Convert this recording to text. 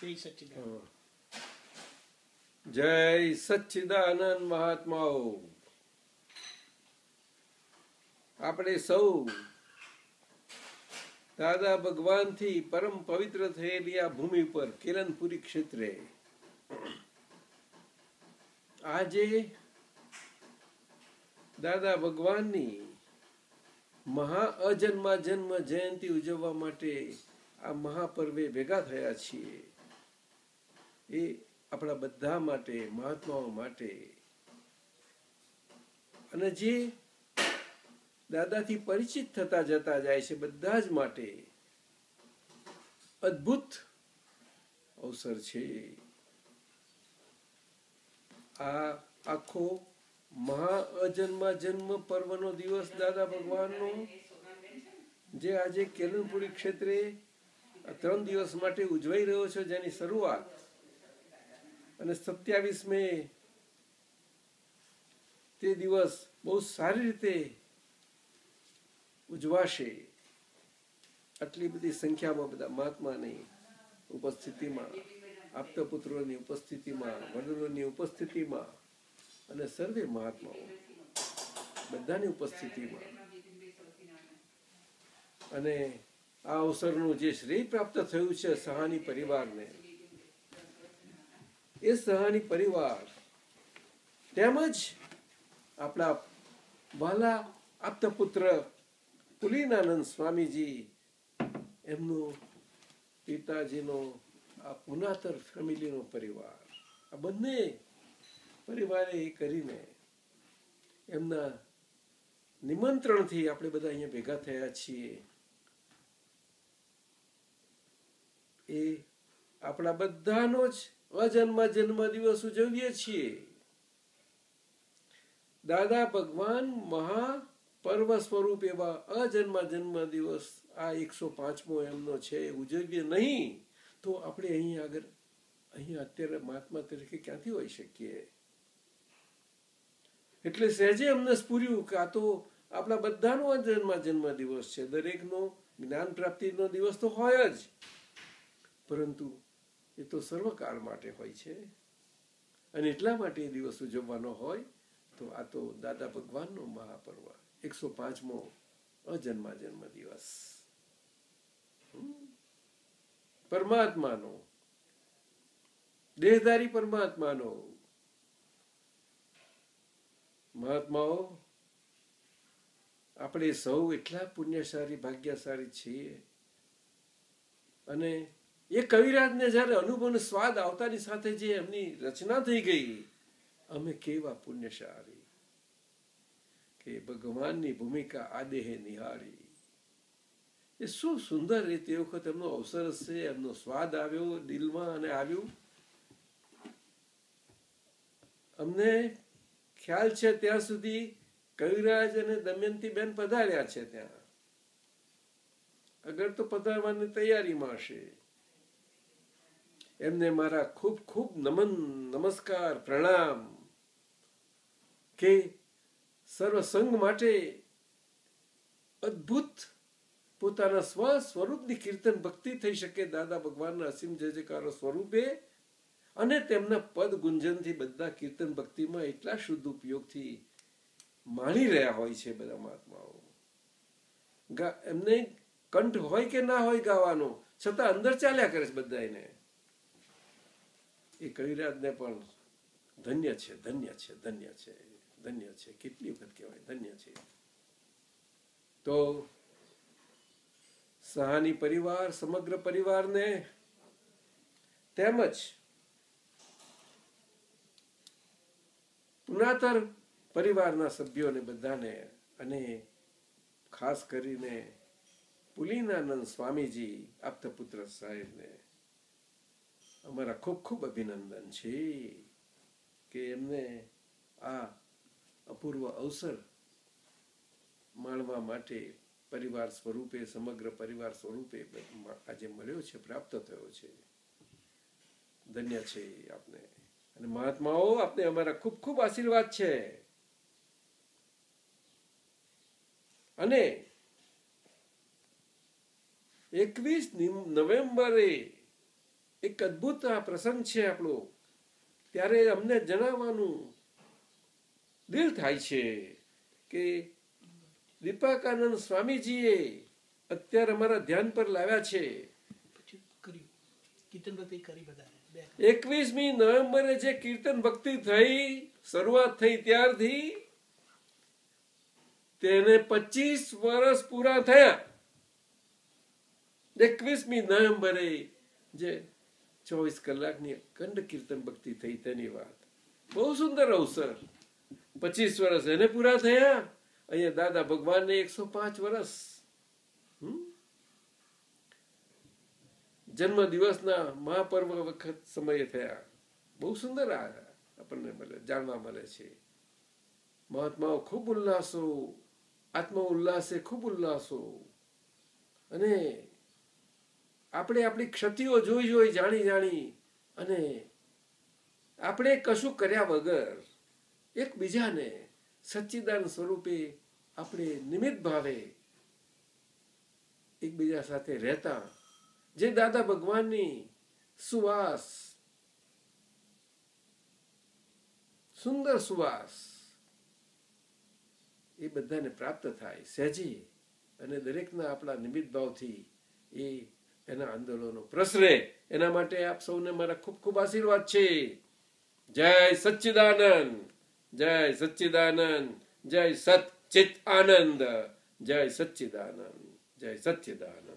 જય સચ્ચિદાનંદ મહાત્માઓ. આપણે સૌ દાદા ભગવાનથી પરમ પવિત્ર થયેલી આ ભૂમિ પર કેલનપુરી ક્ષેત્રે આજે દાદા ભગવાનની અજન્મા જન્મ જયંતિ ઉજવવા માટે આ મહાપર્વે ભેગા થયા છીએ. એ આપણા બધા માટે, મહાત્માઓ માટે, અને જે દાદાથી પરિચિત થતા જતા જાય છે બધા જ માટે અદ્ભુત અવસર છે. આ આખો અજન્મા જન્મ પર્વનો દિવસ દાદા ભગવાનનો જે આજે કેલનપુરી ક્ષેત્રે 3 દિવસ માટે ઉજવાઈ રહ્યો છે, જેની શરૂઆત અને 27 મે તે દિવસ બહુ સારી રીતે ઉજવાશે. આટલી બધી સંખ્યામાં બધા મહાત્માની ઉપસ્થિતિમાં, આપતપુત્રોની ઉપસ્થિતિમાં, વડીલોની ઉપસ્થિતિમાં અને સર્વે મહાત્માઓ બધાની ઉપસ્થિતિમાં, અને આ અવસરનું જે શ્રેય પ્રાપ્ત થયું છે સહાની પરિવારને, એ સહાની પરિવાર તેમજ આપણા વહાલા આપતપુત્ર પુલીનાનંદ સ્વામીજી, એમનું પિતાજીનો આ પુનાતર ફેમિલીનો પરિવાર, આ બંને પરિવારે કરીને એમના નિમંત્રણથી આપણે બધા અહીંયા ભેગા થયા છીએ. એ આપણા બધાનો જ અજન્મા જન્મ દિવસ ઉજવીએ છીએ. દાદા ભગવાન મહાપર્વ સ્વરૂપ એવા અજન્મા જન્મ દિવસ આ 105મો એમનો છે, ઉજવીએ નહીં તો આપણે અહીંયા અત્યારે મહાત્મા તરીકે ક્યાંથી હોઈ શકીએ? એટલે સહેજે અમને સ્ફુર્યું કે આ તો આપણા બધાનો અજન્મા જન્મ દિવસ છે. દરેકનો જ્ઞાન પ્રાપ્તિનો દિવસ તો હોય જ, પરંતુ એ તો સર્વકાળ માટે હોય છે, અને એટલા માટે એ દિવસ ઉજવવાનો હોય. તો આ તો દાદા ભગવાનનો મહાપર્વ 105મો અજન્મા જન્મ દિવસ, પરમાત્માનો, દેહધારી પરમાત્માનો. મહાત્માઓ, આપણે સૌ એટલા પુણ્યશાળી, ભાગ્યશાળી છીએ. અને એ કવિરાજને જયારે અનુભવનો સ્વાદ આવતાની સાથે જે એમની રચના થઈ ગઈ, અમે કેવા પુણ્યશાળી કે ભગવાનની ભૂમિકા આ દેહે નિહાળી. એ શું સુંદર રીતે એ વખત એમનો અવસર હશે, એમનો સ્વાદ આવ્યો દિલમાં અને આવ્યું. અમને ખ્યાલ છે ત્યાં સુધી કવિરાજ અને દમયંતી બેન પધાર્યા છે ત્યાં. અગર તો પધારવાની તૈયારીમાં હશે. એમને મારા ખૂબ ખૂબ નમન, નમસ્કાર, પ્રણામ. કે સર્વસંગ માટે અદ્ભુત પોતાના સ્વરૂપની કીર્તન ભક્તિ થઈ શકે દાદા ભગવાનના અસીમ જય જયકારો સ્વરૂપે, અને તેમના પદ ગુંજનથી બધા કીર્તન ભક્તિમાં એટલા શુદ્ધ ઉપયોગથી માણી રહ્યા હોય છે બધા મહાત્માઓ. એમને કંઠ હોય કે ના હોય ગાવાનો, છતાં અંદર ચાલ્યા કરે છે બધા. એને એ કવિરાજને પણ ધન્ય છે, ધન્ય છે, ધન્ય છે, ધન્ય છે. કેટલી વખત કહેવાય ધન્ય છે. તો સહાની પરિવાર, સમગ્ર પરિવારને, તેમજ પુનાતર પરિવારના સભ્યોને બધાને, અને ખાસ કરીને પુલીનાનંદ સ્વામીજી આપતપુત્ર સાહેબને અમારા ખૂબ ખૂબ અભિનંદન છે કે એમને આ અપૂર્વ અવસર માણવા માટે પરિવાર સ્વરૂપે, સમગ્ર પરિવાર સ્વરૂપે આજે મળ્યો છે, પ્રાપ્ત થયો છે. ધન્ય છે આપને. અને મહાત્માઓ, આપને અમારા ખૂબ ખૂબ આશીર્વાદ છે. અને 21 નવેમ્બરે એક અદભુત આ પ્રસંગ છે આપણો, ત્યારે અમને જણાવવાનું દિલ થાય છે કે દીપકાનંદ સ્વામીજીએ અત્યારે અમારા ધ્યાન પર લાવ્યા છે. 21મી નવેમ્બરે જે કીર્તન ભક્તિ થઈ, શરૂઆત થઈ ત્યારથી તેને 25 વર્ષ પૂરા થયા. 21મી નવેમ્બરે જે 24 કલાકની અખંડ કીર્તન ભક્તિ થઈ તેની વાત. બહુ સુંદર અવસર. 25 વર્ષ એને પૂરા થયા. અહીંયા દાદા ભગવાનને 105 વર્ષ જન્મ દિવસના મહાપર્વ વખત સમયે થયા. બહુ સુંદર આપણને જાણવા મળે છે. મહાત્માઓ ખૂબ ઉલ્લાસો, આત્મ ઉલ્લાસે ખૂબ ઉલ્લાસો, અને આપણે આપણી ક્ષતિઓ જોઈ જાણી અને આપણે કશું કર્યા વગર એકબીજાને સચ્ચિદાનંદ સ્વરૂપે આપણે નિમિત્ત ભાવે એકબીજા સાથે રહેતા, જે દાદા ભગવાનની સુવાસ, સુંદર સુવાસ એ બધાને પ્રાપ્ત થાય સહેજી, અને દરેકના આપણા નિમિત્ત ભાવથી એના આંદોલનો પ્રસરે. એના માટે આપ સૌને મારા ખૂબ ખૂબ આશીર્વાદ છે. જય સચ્ચિદાનંદ, જય સચ્ચિદાનંદ, જય સચ્ચિત આનંદ, જય સચ્ચિદાનંદ, જય સચ્ચિદાનંદ.